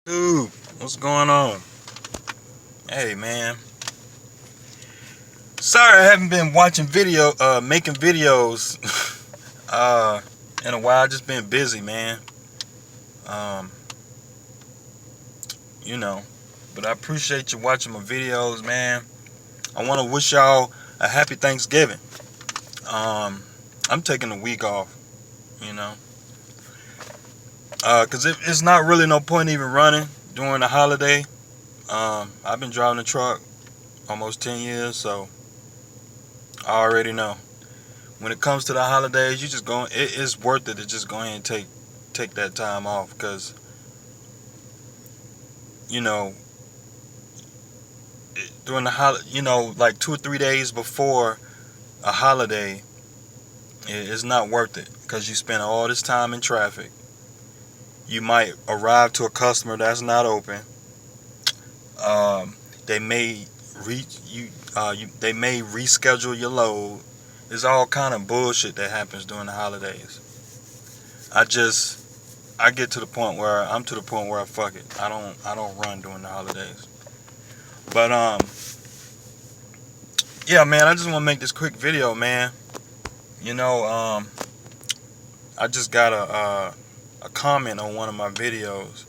Dude, what's going on? Hey man. Sorry I haven't been making videos uh in a while. Just been busy, man. Um, you know. But I appreciate you watching my videos, man. I wanna wish y'all a happy Thanksgiving. I'm taking a week off, you know. Cause it's not really no point even running during the holiday. I've been driving a truck almost 10 years, so I already know. When it comes to the holidays, you just go. It's worth it to just go ahead and take that time off, because you know during the like 2 or 3 days before a holiday, it's not worth it because you spend all this time in traffic. You might arrive to a customer that's not open. They may they may reschedule your load. There's all kind of bullshit that happens during the holidays. I just I get to the point where I'm to the point where fuck it. I don't run during the holidays. But yeah, man, I just want to make this quick video, man. You know, I just got a comment on one of my videos,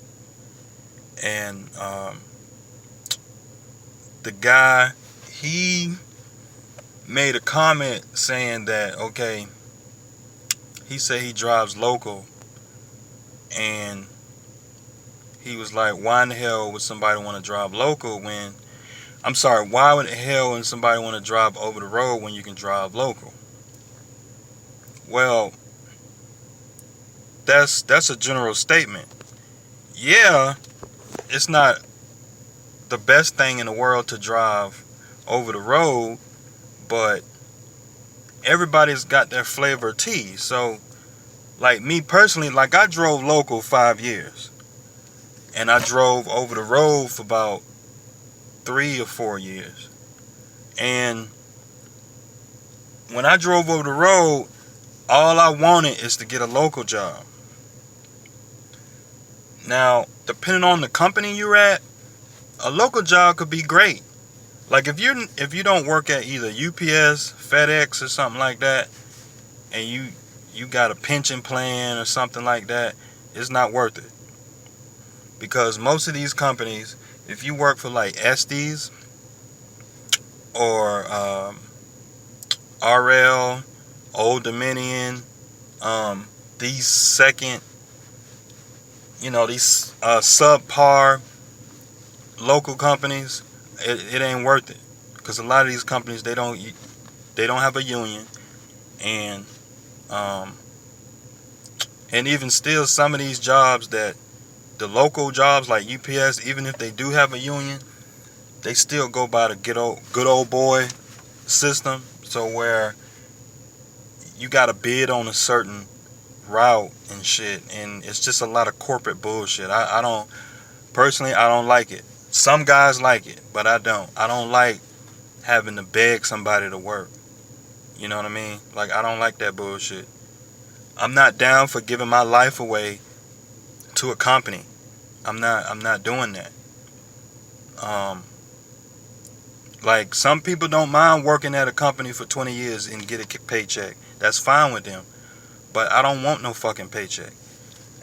and the guy, he made a comment saying that, okay, he said he drives local, and he was like, why in the hell would somebody want to drive local when I'm sorry, why would the hell would somebody want to drive over the road when you can drive local? Well, that's a general statement. Yeah, it's not the best thing in the world to drive over the road, but everybody's got their flavor of tea. So, like me personally, like I drove local 5 years, and I drove over the road for about 3 or 4 years. And when I drove over the road, all I wanted is to get a local job. Now, depending on the company you're at, a local job could be great. Like if you don't work at either UPS, FedEx, or something like that, and you got a pension plan or something like that, it's not worth it. Because most of these companies, if you work for like Estes or RL, Old Dominion, these second, these subpar local companies, it ain't worth it, because a lot of these companies, they don't have a union, and and even still, some of these jobs, that the local jobs like UPS, even if they do have a union, they still go by the good old boy system. So where you got to bid on a certain route and shit, and it's just a lot of corporate bullshit. I don't personally, I don't like it. Some guys like it, but I don't. I don't like having to beg somebody to work. You know what I mean? Like, I don't like that bullshit. I'm not down for giving my life away to a company. I'm not doing that. Um, like, some people don't mind working at a company for 20 years and get a paycheck. That's fine with them. But I don't want no fucking paycheck.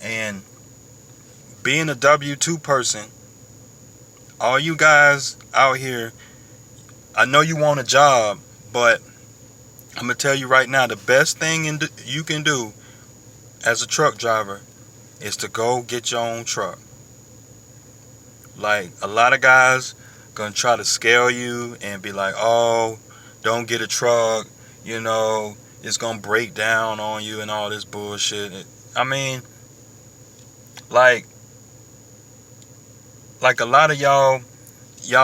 And being a W-2 person, all you guys out here, I know you want a job, but I'm going to tell you right now, the best thing you can do as a truck driver is to go get your own truck. Like, a lot of guys gonna try to scare you and be like, oh, don't get a truck, it's gonna break down on you and all this bullshit. I mean, like a lot of y'all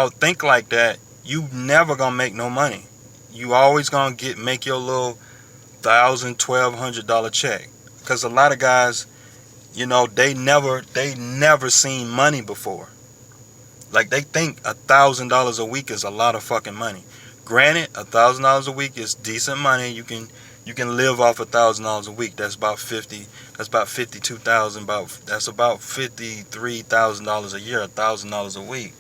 think like that. You never gonna make no money. You always gonna make your little $1,000, $1,200 check, because a lot of guys, they never seen money before. Like, they think $1,000 a week is a lot of fucking money. Granted, $1,000 a week is decent money. You You can live off $1,000 a week. That's about 50. That's about 52,000. That's about $53,000 a year. $1,000 a week.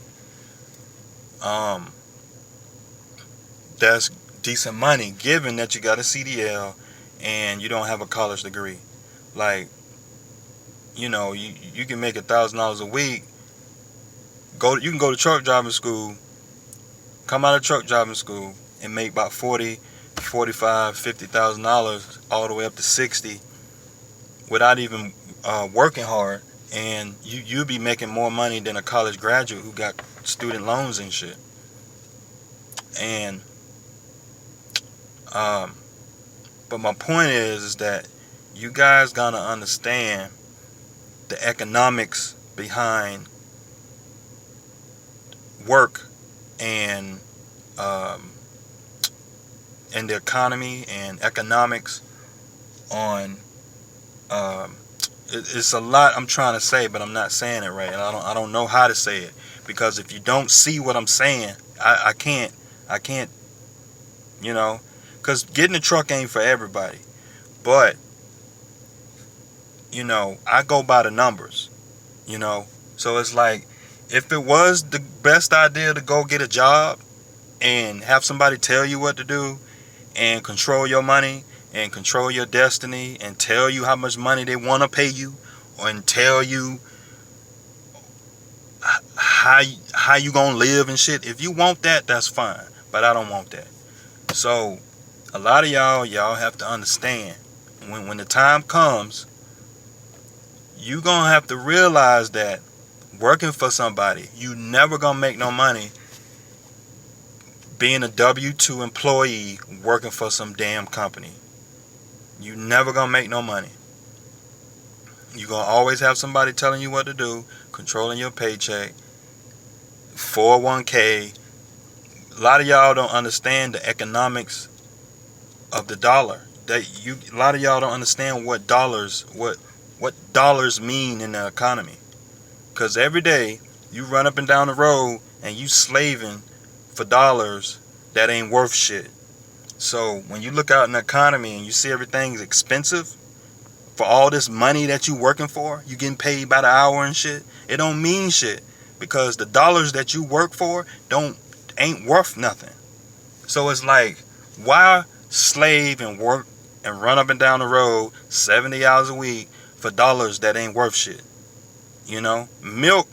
That's decent money, given that you got a CDL and you don't have a college degree. Like, you can make $1,000 a week. You can go to truck driving school, come out of truck driving school, and make about $40, $45, $50,000 all the way up to 60 without even working hard, and you'll be making more money than a college graduate who got student loans and shit. And but my point is that you guys gotta understand the economics behind work and the economy and economics on it's a lot I'm trying to say, but I'm not saying it right, and I don't know how to say it, because if you don't see what I'm saying, I can't because getting a truck ain't for everybody. But I go by the numbers, so it's like, if it was the best idea to go get a job and have somebody tell you what to do and control your money and control your destiny and tell you how much money they want to pay you, and tell you how you gonna live and shit, if you want that, that's fine, but I don't want that. So a lot of y'all have to understand, when the time comes, you gonna have to realize that working for somebody, you never gonna make no money being a W-2 employee working for some damn company. You never gonna make no money. You gonna always have somebody telling you what to do, controlling your paycheck, 401k. A lot of y'all don't understand the economics of the dollar. A lot of y'all don't understand what dollars mean in the economy. Because every day you run up and down the road and you slaving for dollars that ain't worth shit. So when you look out in the economy and you see everything's expensive, for all this money that you working for, you getting paid by the hour and shit, it don't mean shit, because the dollars that you work for ain't worth nothing. So it's like, why slave and work and run up and down the road 70 hours a week for dollars that ain't worth shit? Milk.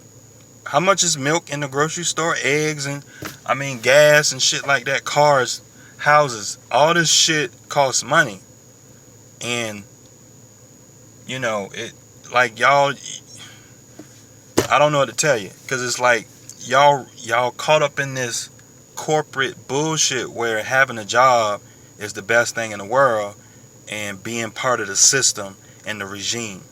How much is milk in the grocery store? Eggs and gas and shit like that. Cars, houses, all this shit costs money. And it, like, y'all, I don't know what to tell you, because it's like y'all caught up in this corporate bullshit where having a job is the best thing in the world, and being part of the system and the regime.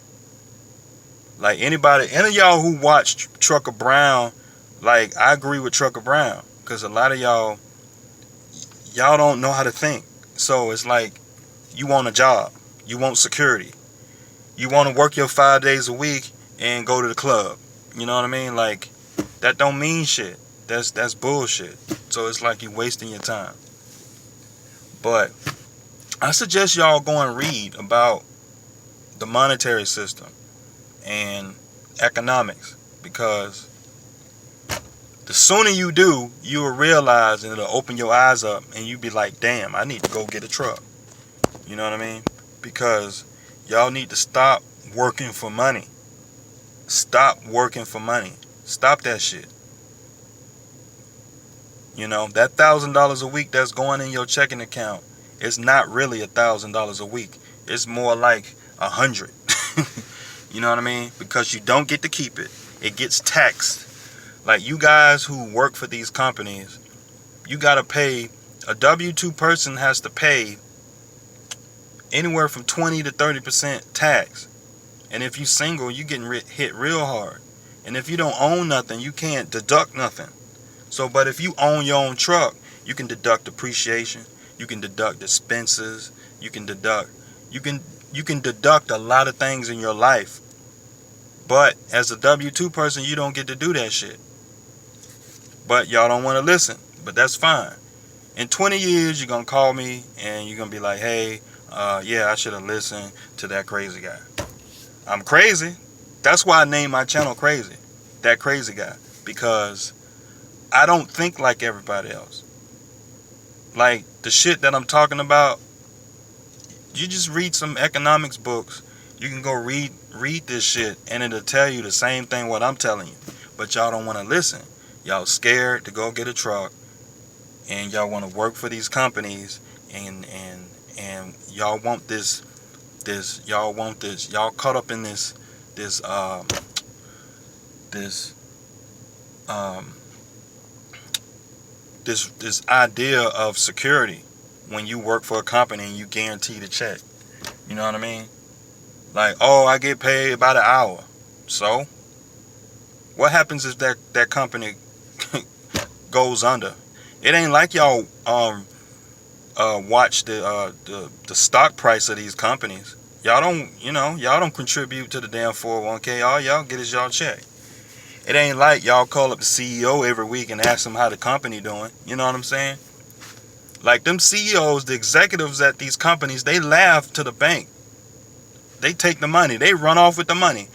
Like, any of y'all who watched Trucker Brown, like, I agree with Trucker Brown, because a lot of y'all don't know how to think. So it's like, you want a job, you want security, you want to work your 5 days a week and go to the club. You know what I mean? Like, that don't mean shit. That's bullshit. So it's like you wasting your time. But I suggest y'all go and read about the monetary system and economics, because the sooner you do, you will realize, and it'll open your eyes up, and you be like, damn, I need to go get a truck. You know what I mean? Because y'all need to stop working for money. Stop working for money. Stop that shit. That $1,000 a week that's going in your checking account is not really $1,000 a week. It's more like 100. You know what I mean? Because you don't get to keep it. It gets taxed. Like, you guys who work for these companies, you gotta pay. A W-2 person has to pay anywhere from 20 to 30% tax. And if you single, you getting hit real hard. And if you don't own nothing, you can't deduct nothing. So, but if you own your own truck, you can deduct depreciation, you can deduct expenses, you can deduct a lot of things in your life. But as a W-2 person, you don't get to do that shit. But y'all don't want to listen. But that's fine. In 20 years, you're going to call me and you're going to be like, hey, Yeah, I should have listened to that crazy guy. I'm crazy. That's why I named my channel Crazy. That crazy guy. Because I don't think like everybody else. Like, the shit that I'm talking about, you just read some economics books. You can go read this shit, and it'll tell you the same thing what I'm telling you. But y'all don't want to listen. Y'all scared to go get a truck, and y'all want to work for these companies, and y'all want this y'all caught up in this this um this idea of security when you work for a company and you guarantee the check. You know what I mean? Like, oh, I get paid by the hour. So what happens if that company goes under? It ain't like y'all watch the stock price of these companies. Y'all don't contribute to the damn 401k. All y'all get is y'all check. It ain't like y'all call up the CEO every week and ask them how the company doing. You know what I'm saying? Like, them CEOs, the executives at these companies, they laugh to the bank. They take the money. They run off with the money.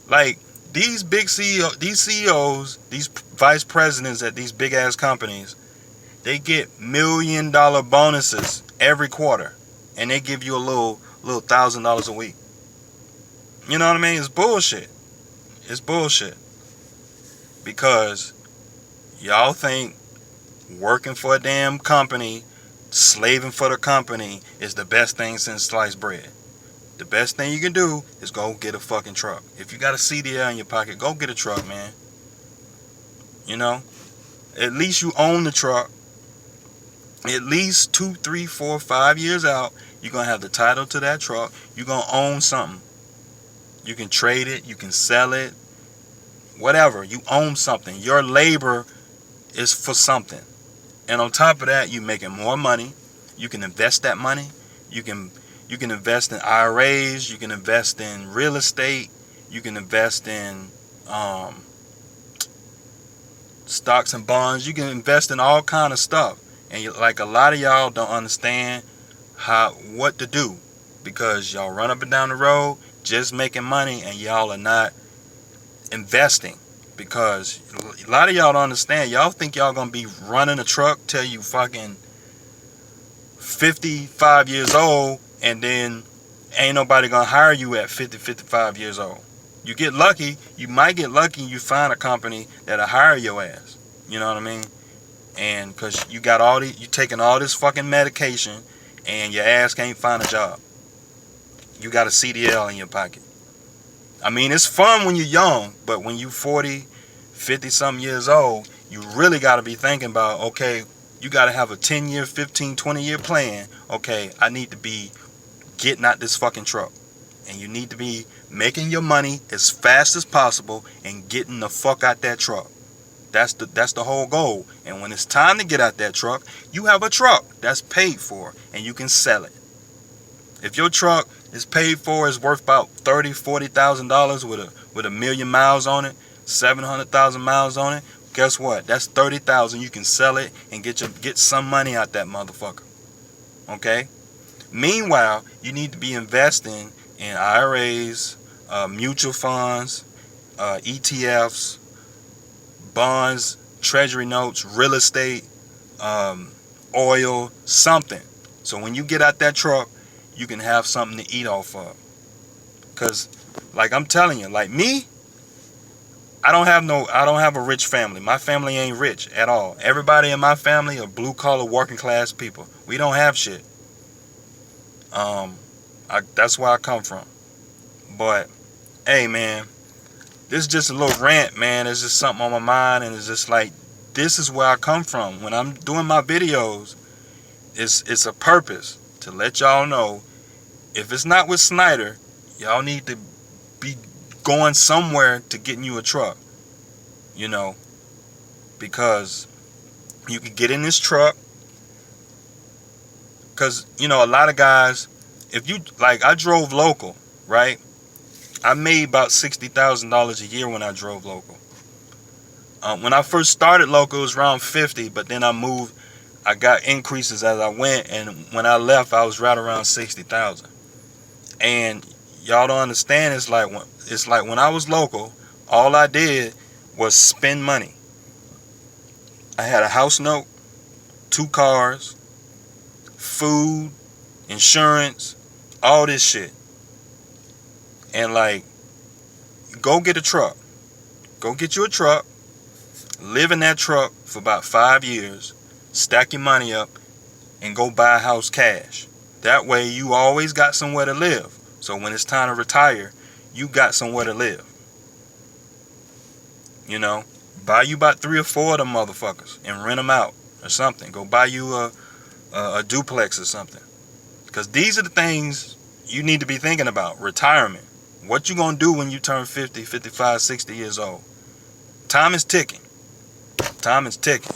Like, these big CEOs, these vice presidents at these big ass companies, they get $1 million bonuses every quarter, and they give you a little $1,000 a week. You know what I mean? It's bullshit. It's bullshit. Because y'all think working for a damn company, slaving for the company, is the best thing since sliced bread. The best thing you can do is go get a fucking truck. If you got a CDL in your pocket, go get a truck, man. You know? At least you own the truck. At least 2, 3, 4, 5 years out, you're going to have the title to that truck. You're going to own something. You can trade it. You can sell it. Whatever. You own something. Your labor is for something. And on top of that, you're making more money. You can invest that money. You can invest in IRAs. You can invest in real estate. You can invest in stocks and bonds. You can invest in all kind of stuff. And like, a lot of y'all don't understand what to do, because y'all run up and down the road just making money, and y'all are not investing. Because a lot of y'all don't understand. Y'all think y'all gonna be running a truck till you fucking 55 years old, and then ain't nobody gonna hire you at 50, 55 years old. You get lucky. You might get lucky and you find a company that'll hire your ass. You know what I mean? And because you taking all this fucking medication, and your ass can't find a job. You got a CDL in your pocket. I mean, it's fun when you're young, but when you 40, 50 something years old, you really got to be thinking about, okay, you got to have a 10-year, 15, 20-year plan. Okay, I need to be getting out this fucking truck. And you need to be making your money as fast as possible and getting the fuck out that truck. That's the whole goal. And when it's time to get out that truck, you have a truck that's paid for, and you can sell it. If your truck is paid for, is worth about $30,000-$40,000 with a million miles on it, 700,000 miles on it, guess what? That's $30,000. You can sell it and get some money out that motherfucker. Okay? Meanwhile, you need to be investing in IRAs, mutual funds, ETFs, bonds, treasury notes, real estate, oil, something. So when you get out that truck, you can have something to eat off of. Because, like I'm telling you, like me, I don't have a rich family. My family ain't rich at all. Everybody in my family are blue collar working class people. We don't have shit. That's where I come from. But hey, man, this is just a little rant, man. It's just something on my mind, and it's just like, this is where I come from. When I'm doing my videos, it's a purpose to let y'all know, if it's not with Schneider, y'all need to be going somewhere to getting you a truck. You know, because you can get in this truck. Because, you know, a lot of guys, if you, like, I drove local, right? I made about $60,000 a year when I drove local. When I first started local, it was around 50, but then I I got increases as I went, and when I left, I was right around 60,000. And y'all don't understand. It's like when I was local, all I did was spend money. I had a house note, 2 cars, food, insurance, all this shit. And like, go get a truck. Go get you a truck. Live in that truck for about 5 years. Stack your money up and go buy a house cash. That way you always got somewhere to live. So when it's time to retire, you got somewhere to live. You know, buy you about 3 or 4 of them motherfuckers and rent them out or something. Go buy you a duplex or something. Because these are the things you need to be thinking about. Retirement. What you gonna do when you turn 50, 55, 60 years old? Time is ticking. Time is ticking.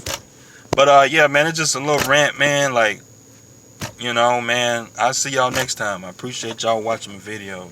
But yeah, man, it's just a little rant, man. Like, you know, man, I'll see y'all next time. I appreciate y'all watching my videos.